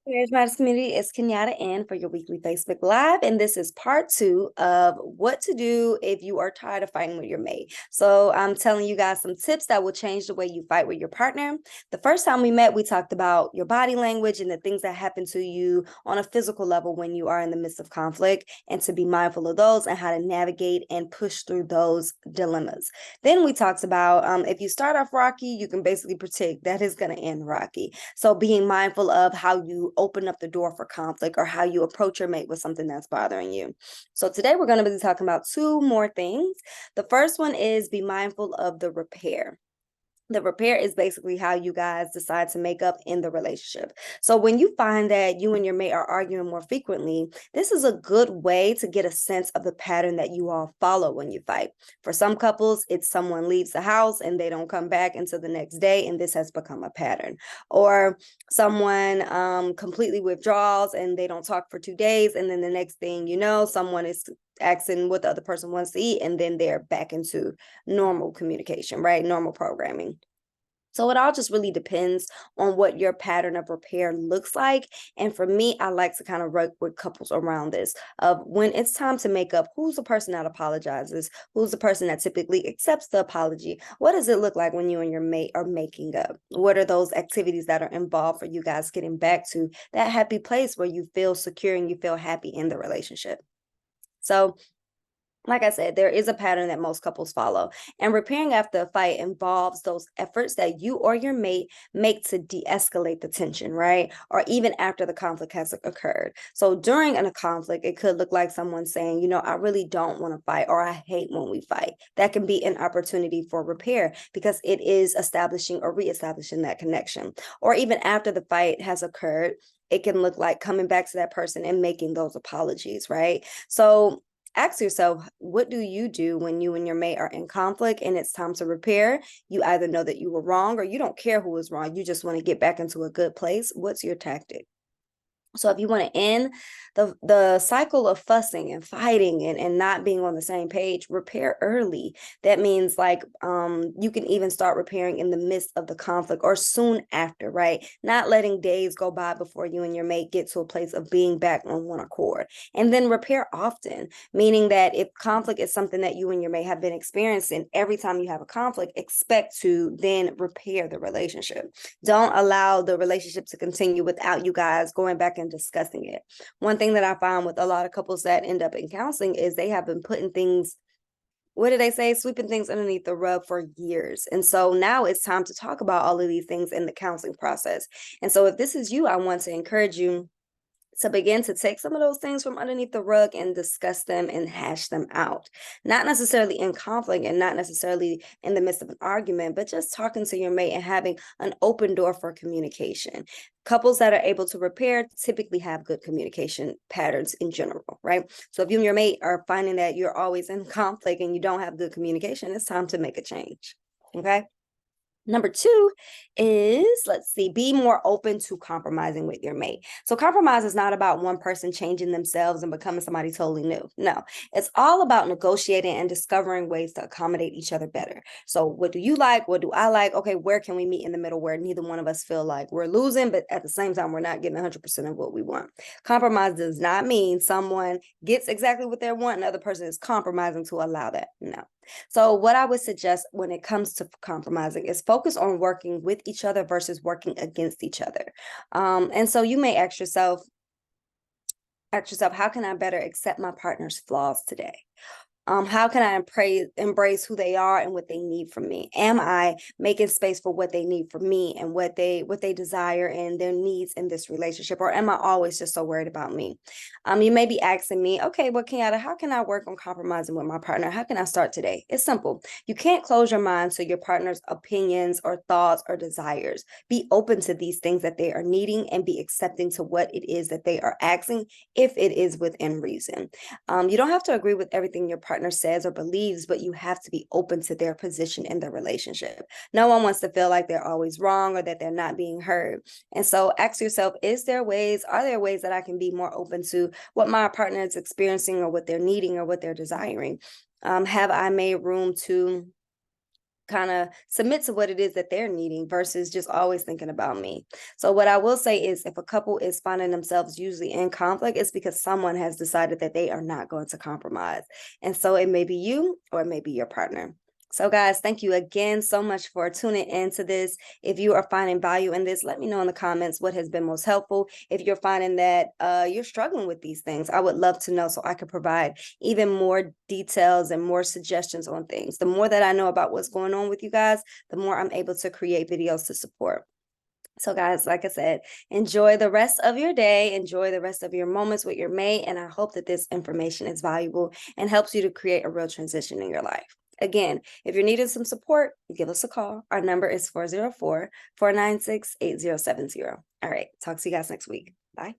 Marriage Matters community, it's Kenyatta in for your weekly Facebook Live, and this is part two of what to do if you are tired of fighting with your mate. So I'm telling you guys some tips that will change the way you fight with your partner. The first time we met, we talked about your body language and the things that happen to you on a physical level when you are in the midst of conflict, and to be mindful of those and how to navigate and push through those dilemmas. Then we talked about if you start off rocky, you can basically predict that is going to end rocky. So being mindful of how you open up the door for conflict or how you approach your mate with something that's bothering you. So today we're going to be talking about two more things. The first one is be mindful of the repair. The repair is basically how you guys decide to make up in the relationship. So when you find that you and your mate are arguing more frequently, this is a good way to get a sense of the pattern that you all follow when you fight. For some couples, it's someone leaves the house and they don't come back until the next day, and this has become a pattern. Or someone completely withdraws and they don't talk for 2 days, and then the next thing you know, someone is asking what the other person wants to eat, and then they're back into normal communication, right? Normal programming. So it all just really depends on what your pattern of repair looks like. And for me, I like to kind of work with couples around this of when it's time to make up, who's the person that apologizes? Who's the person that typically accepts the apology? What does it look like when you and your mate are making up? What are those activities that are involved for you guys getting back to that happy place where you feel secure and you feel happy in the relationship? So like I said, there is a pattern that most couples follow, and repairing after a fight involves those efforts that you or your mate make to de-escalate the tension, right? Or even after the conflict has occurred. So during a conflict, it could look like someone saying, I really don't want to fight, or I hate when we fight. That can be an opportunity for repair because it is establishing or reestablishing that connection. Or even after the fight has occurred, it can look like coming back to that person and making those apologies, right? So ask yourself, what do you do when you and your mate are in conflict and it's time to repair? You either know that you were wrong or you don't care who was wrong. You just want to get back into a good place. What's your tactic? So if you want to end the cycle of fussing and fighting and not being on the same page, repair early. That means like you can even start repairing in the midst of the conflict or soon after, right? Not letting days go by before you and your mate get to a place of being back on one accord. And then repair often, meaning that if conflict is something that you and your mate have been experiencing, every time you have a conflict, expect to then repair the relationship. Don't allow the relationship to continue without you guys going back and discussing it. One thing that I found with a lot of couples that end up in counseling is they have been putting things, what do they say, sweeping things underneath the rug for years. And so now it's time to talk about all of these things in the counseling process. And so if this is you, I want to encourage you to begin to take some of those things from underneath the rug and discuss them and hash them out. Not necessarily in conflict and not necessarily in the midst of an argument, but just talking to your mate and having an open door for communication. Couples that are able to repair typically have good communication patterns in general, right? So if you and your mate are finding that you're always in conflict and you don't have good communication, it's time to make a change. Okay. Number two is, let's see, be more open to compromising with your mate. So compromise is not about one person changing themselves and becoming somebody totally new. No, it's all about negotiating and discovering ways to accommodate each other better. So what do you like? What do I like? Okay, where can we meet in the middle where neither one of us feel like we're losing, but at the same time, we're not getting 100% of what we want. Compromise does not mean someone gets exactly what they want and the other person is compromising to allow that. No. So what I would suggest when it comes to compromising is focus on working with each other versus working against each other. And so you may ask yourself, how can I better accept my partner's flaws today? How can I embrace who they are and what they need from me? Am I making space for what they need from me and what they desire and their needs in this relationship? Or am I always just so worried about me? You may be asking me, okay, well, Kenyatta, how can I work on compromising with my partner? How can I start today? It's simple. You can't close your mind to your partner's opinions or thoughts or desires. Be open to these things that they are needing and be accepting to what it is that they are asking if it is within reason. You don't have to agree with everything your partner says or believes, but you have to be open to their position in the relationship. No one wants to feel like they're always wrong or that they're not being heard. And so ask yourself, are there ways that I can be more open to what my partner is experiencing or what they're needing or what they're desiring? Have I made room to kind of submit to what it is that they're needing versus just always thinking about me. So what I will say is if a couple is finding themselves usually in conflict, it's because someone has decided that they are not going to compromise. And so it may be you or it may be your partner. So guys, thank you again so much for tuning into this. If you are finding value in this, let me know in the comments what has been most helpful. If you're finding that you're struggling with these things, I would love to know so I can provide even more details and more suggestions on things. The more that I know about what's going on with you guys, the more I'm able to create videos to support. So guys, like I said, enjoy the rest of your day, enjoy the rest of your moments with your mate, and I hope that this information is valuable and helps you to create a real transition in your life. Again, if you're needing some support, give us a call. Our number is 404-496-8070. All right, talk to you guys next week. Bye.